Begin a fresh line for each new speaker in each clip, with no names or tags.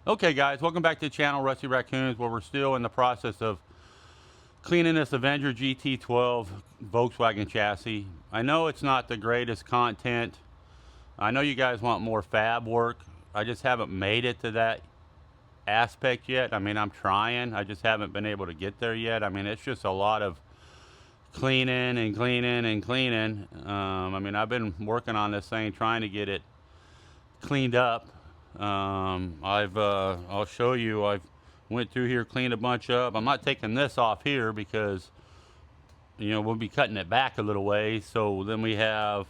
Okay guys, welcome back to the channel Rusty Raccoons, where we're still in the process of cleaning this Avenger GT12 Volkswagen chassis. I know it's not the greatest content. I know you guys want more fab work. I just haven't made it to that aspect yet. I mean, I'm trying. I just haven't been able to get there yet. I mean, it's just a lot of cleaning and cleaning and cleaning. I mean, I've been working on this thing, trying to get it cleaned up. I'll show you. I've went through here, cleaned a bunch up. I'm not taking this off here because, you know, we'll be cutting it back a little ways. So then we have,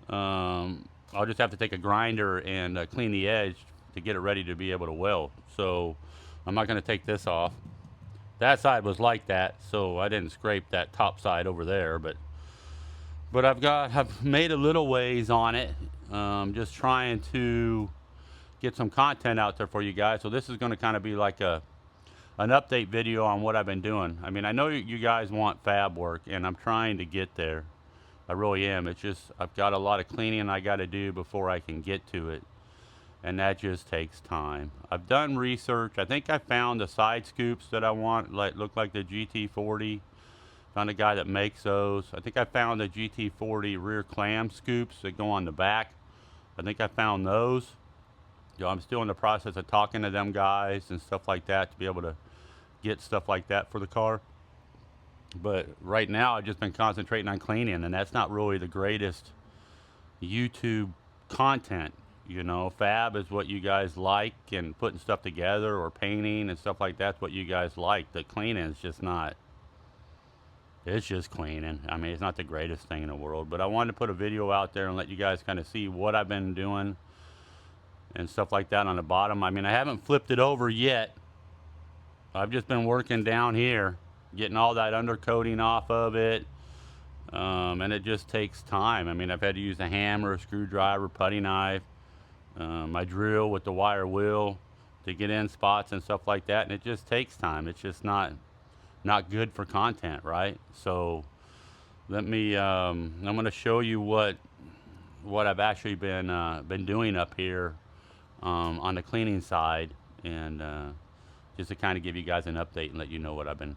I'll just have to take a grinder and clean the edge to get it ready to be able to weld. So I'm not going to take this off. That side was like that, so I didn't scrape that top side over there, but I've made a little ways on it, just trying to get some content out there for you guys. So this is going to kind of be like an update video on what I've been doing. I mean, I know you guys want fab work, and I'm trying to get there. I really am. It's just I've got a lot of cleaning I got to do before I can get to it, and that just takes time. I've done research. I think I found the side scoops that I want, like look like the GT40. Found a guy that makes those. I think I found the GT40 rear clam scoops that go on the back. I think I found those. You know, I'm still in the process of talking to them guys and stuff like that to be able to get stuff like that for the car. But right now I've just been concentrating on cleaning, and that's not really the greatest YouTube content. You know, fab is what you guys like, and putting stuff together or painting and stuff like that's what you guys like. The cleaning is just not. It's just cleaning. I mean, it's not the greatest thing in the world, but I wanted to put a video out there and let you guys kind of see what I've been doing and stuff like that on the bottom. I mean, I haven't flipped it over yet. I've just been working down here, getting all that undercoating off of it, and it just takes time. I mean, I've had to use a hammer, a screwdriver, putty knife, my drill with the wire wheel to get in spots and stuff like that, and it just takes time. It's just not good for content, right? So let me I'm going to show you what I've actually been doing up here on the cleaning side, and just to kind of give you guys an update and let you know what I've been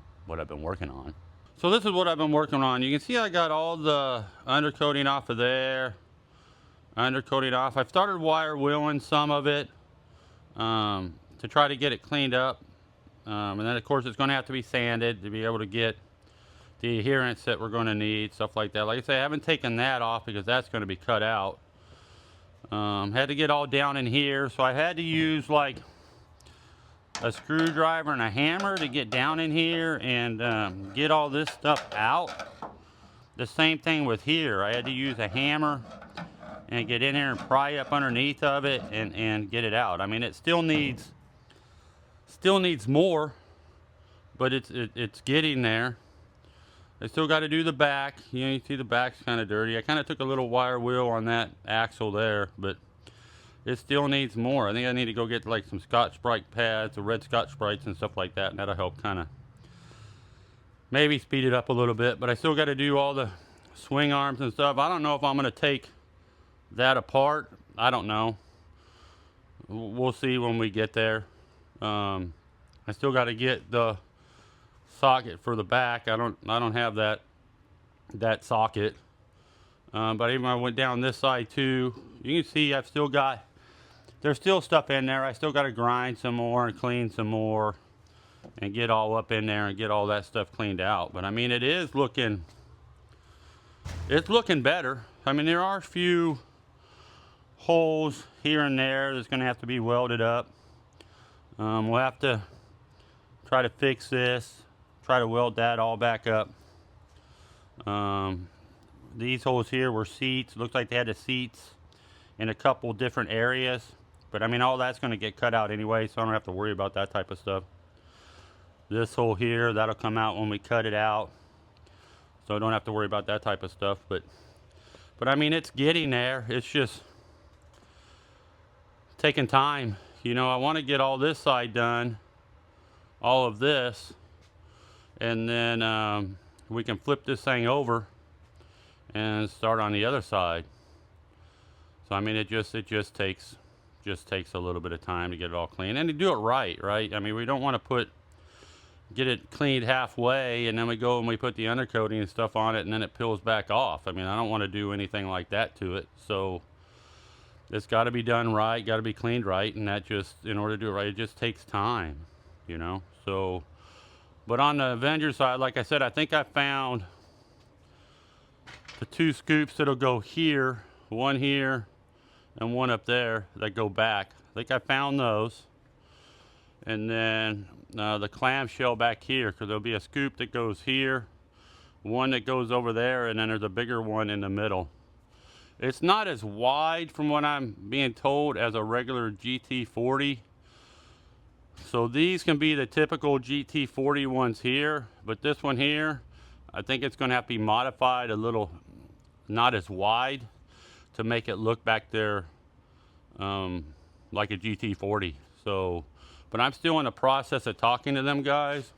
working on. So this is what I've been working on. You can see I got all the undercoating off of there, undercoating off. I've started wire wheeling some of it to try to get it cleaned up. And then of course it's going to have to be sanded to be able to get the adherence that we're going to need, stuff like that. Like I say, I haven't taken that off because that's going to be cut out. Had to get all down in here, so I had to use like a screwdriver and a hammer to get down in here and get all this stuff out. The same thing with here. I had to use a hammer and get in here and pry up underneath of it and get it out. I mean, it still needs more, but it's getting there. I still got to do the back. You know, you see the back's kind of dirty. I kind of took a little wire wheel on that axle there, but it still needs more. I think I need to go get like some Scotch-Brite pads, the red Scotch-Brites and stuff like that, and that'll help kind of maybe speed it up a little bit. But I still got to do all the swing arms and stuff. I don't know if I'm going to take that apart. I don't know. We'll see when we get there. I still got to get the socket for the back. I don't have that socket. But even I went down this side too. You can see I've still got, there's still stuff in there. I still got to grind some more and clean some more and get all up in there and get all that stuff cleaned out. But I mean, it's looking better. I mean, there are a few holes here and there that's going to have to be welded up. We'll have to try to fix this, try to weld that all back up. These holes here were seats. Looks like they had the seats in a couple different areas, but I mean, all that's going to get cut out anyway, so I don't have to worry about that type of stuff. This hole here, that'll come out when we cut it out, so I don't have to worry about that type of stuff. But I mean, it's getting there. It's just taking time. You know, I want to get all this side done, all of this, and then we can flip this thing over and start on the other side. So I mean, it just takes just takes a little bit of time to get it all clean, and to do it right. I mean, we don't want to get it cleaned halfway, and then we go and we put the undercoating and stuff on it, and then it peels back off. I mean, I don't want to do anything like that to it. So it's got to be done right, got to be cleaned right, and that just, in order to do it right, it just takes time, you know. So, but on the Avenger side, like I said, I think I found the 2 scoops that'll go here, one here and one up there that go back. I think I found those. And then the clamshell back here, because there'll be a scoop that goes here, one that goes over there, and then there's a bigger one in the middle. It's not as wide, from what I'm being told, as a regular GT40. So these can be the typical GT40 ones here, but this one here, I think it's going to have to be modified a little, not as wide, to make it look back there like a GT40. So, but I'm still in the process of talking to them guys.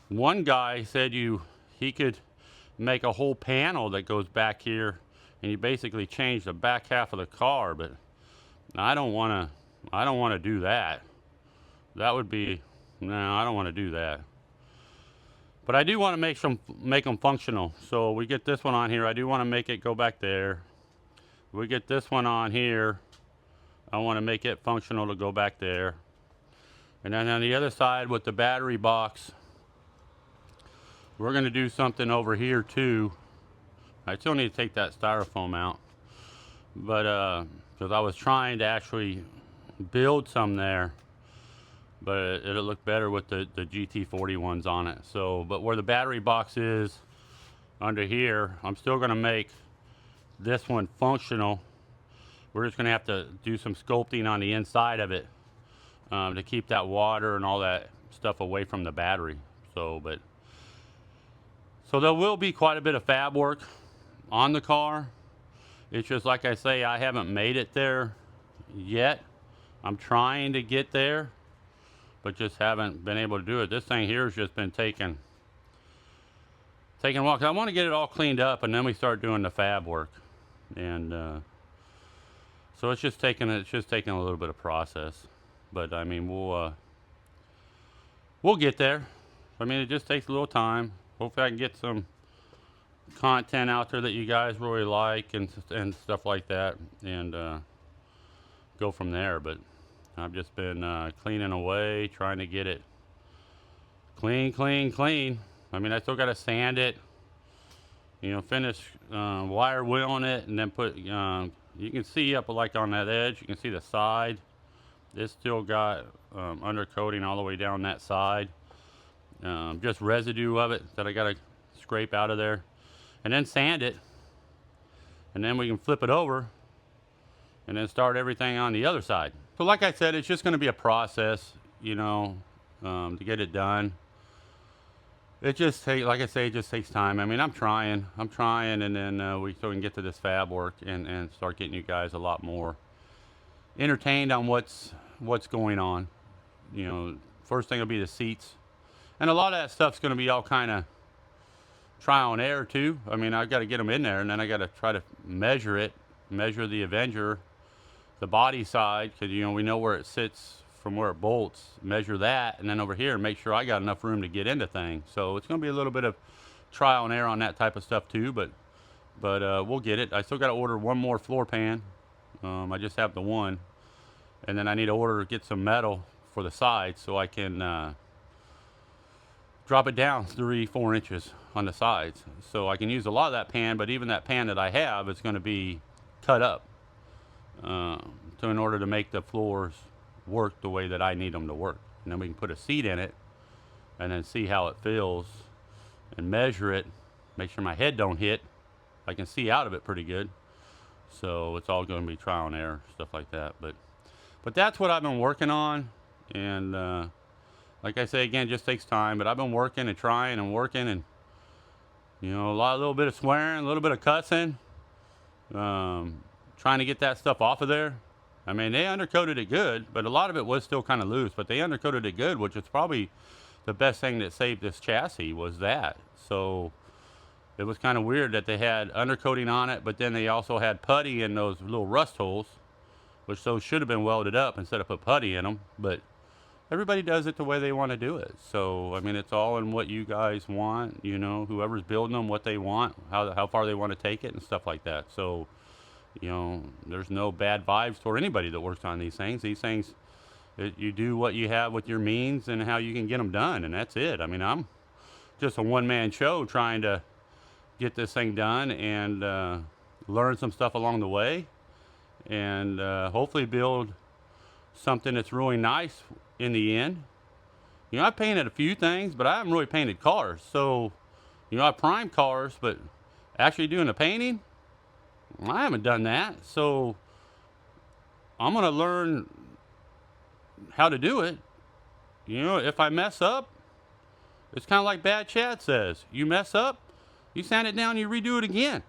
One guy said he could make a whole panel that goes back here, and you basically change the back half of the car. But I don't want to do that. That would be, no, I don't want to do that. But I do want to make them functional. So we get this one on here. I do want to make it go back there. We get this one on here. I want to make it functional to go back there. And then on the other side with the battery box, we're going to do something over here too. I still need to take that styrofoam out, but because I was trying to actually build some there, but it'll look better with the GT40 ones on it. So, but where the battery box is under here, I'm still going to make this one functional. We're just going to have to do some sculpting on the inside of it to keep that water and all that stuff away from the battery. So there will be quite a bit of fab work on the car. It's just like I say, I haven't made it there yet. I'm trying to get there, but just haven't been able to do it. This thing here has just been taking a while. I want to get it all cleaned up, and then we start doing the fab work. And so it's just taking a little bit of process. But I mean, we'll get there. I mean, it just takes a little time. Hopefully I can get some content out there that you guys really like and stuff like that, and go from there. But I've just been cleaning away, trying to get it clean. I mean, I still got to sand it, you know, finish wire wheeling it, and then put, you can see up like on that edge, you can see the side. It's still got undercoating all the way down that side. Just residue of it that I got to scrape out of there, and then sand it, and then we can flip it over and then start everything on the other side. So like I said, it's just going to be a process, you know, to get it done. It just takes, like I say, it just takes time. I mean, I'm trying, and then we can get to this fab work and start getting you guys a lot more entertained on what's going on. You know, first thing will be the seats, and a lot of that stuff's going to be all kind of trial and error too. I mean, I've got to get them in there, and then I got to try to measure the Avenger, the body side, because, you know, we know where it sits from where it bolts, measure that, and then over here make sure I got enough room to get into things. So it's going to be a little bit of trial and error on that type of stuff too, but we'll get it. I still got to order one more floor pan. I just have the one, and then I need to get some metal for the sides so I can drop it down 3-4 inches on the sides, so I can use a lot of that pan. But even that pan that I have is going to be cut up in order to make the floors work the way that I need them to work. And then we can put a seat in it and then see how it feels and measure it, make sure my head don't hit. I can see out of it pretty good. So it's all going to be trial and error, stuff like that. But that's what I've been working on, and like I say again, it just takes time. But I've been working and trying and working, and, you know, a little bit of swearing, a little bit of cussing, trying to get that stuff off of there. I mean, they undercoated it good, but a lot of it was still kind of loose. But they undercoated it good, which is probably the best thing that saved this chassis, was that. So it was kind of weird that they had undercoating on it, but then they also had putty in those little rust holes. which those should have been welded up instead of put putty in them. But everybody does it the way they want to do it. So, I mean, it's all in what you guys want, you know, whoever's building them, what they want, how far they want to take it and stuff like that. So, you know, there's no bad vibes toward anybody that works on these things. These things, you do what you have with your means and how you can get them done, and that's it. I mean, I'm just a one-man show trying to get this thing done and learn some stuff along the way, and hopefully build something that's really nice in the end. You know, I painted a few things, but I haven't really painted cars. So, you know, I primed cars, but actually doing the painting, I haven't done that. So I'm going to learn how to do it. You know, if I mess up, it's kind of like Bad Chad says. You mess up, you sand it down, you redo it again.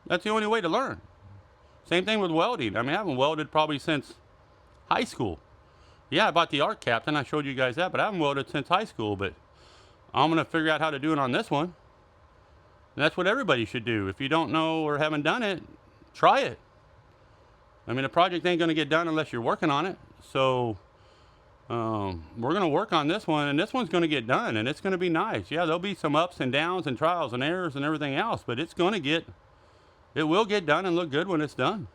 That's the only way to learn. Same thing with welding. I mean, I haven't welded probably since high school. Yeah, I bought the Arc Captain. I showed you guys that, but I haven't welded since high school. But I'm going to figure out how to do it on this one. And that's what everybody should do. If you don't know or haven't done it, try it. I mean, a project ain't going to get done unless you're working on it. So we're going to work on this one, and this one's going to get done, and it's going to be nice. Yeah, there'll be some ups and downs and trials and errors and everything else, but it will get done and look good when it's done.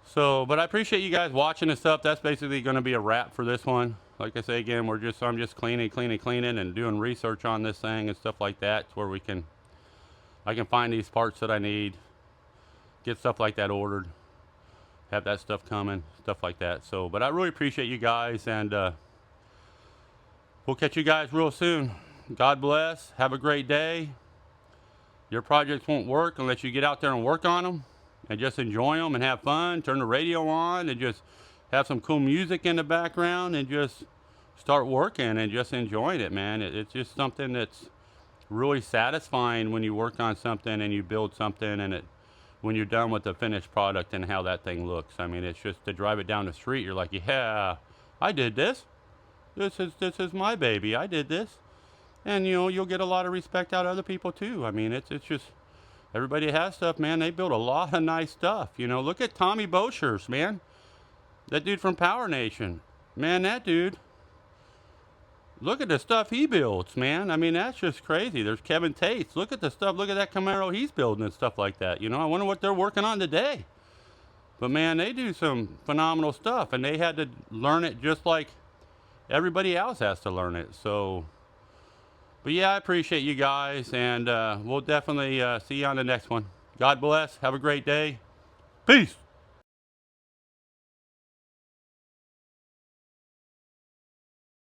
So, but I appreciate you guys watching and stuff. That's basically going to be a wrap for this one. Like I say again, I'm just cleaning and doing research on this thing and stuff like that, to where I can find these parts that I need, get stuff like that ordered, have that stuff coming, stuff like that. So, but I really appreciate you guys, and we'll catch you guys real soon. God bless. Have a great day. Your projects won't work unless you get out there and work on them and just enjoy them and have fun. Turn the radio on and just have some cool music in the background and just start working and just enjoying it, man. It's just something that's really satisfying when you work on something and you build something, and when you're done with the finished product and how that thing looks. I mean, it's just to drive it down the street, you're like, yeah, I did this. This is my baby. I did this. And, you know, you'll get a lot of respect out of other people too. I mean, it's just, everybody has stuff, man. They build a lot of nice stuff. You know, look at Tommy Boschers, man. That dude from Power Nation. Man, that dude, look at the stuff he builds, man. I mean, that's just crazy. There's Kevin Tates. Look at the stuff. Look at that Camaro he's building and stuff like that. You know, I wonder what they're working on today. But, man, they do some phenomenal stuff, and they had to learn it just like everybody else has to learn it. So, but, yeah, I appreciate you guys, and we'll definitely see you on the next one. God bless. Have a great day. Peace.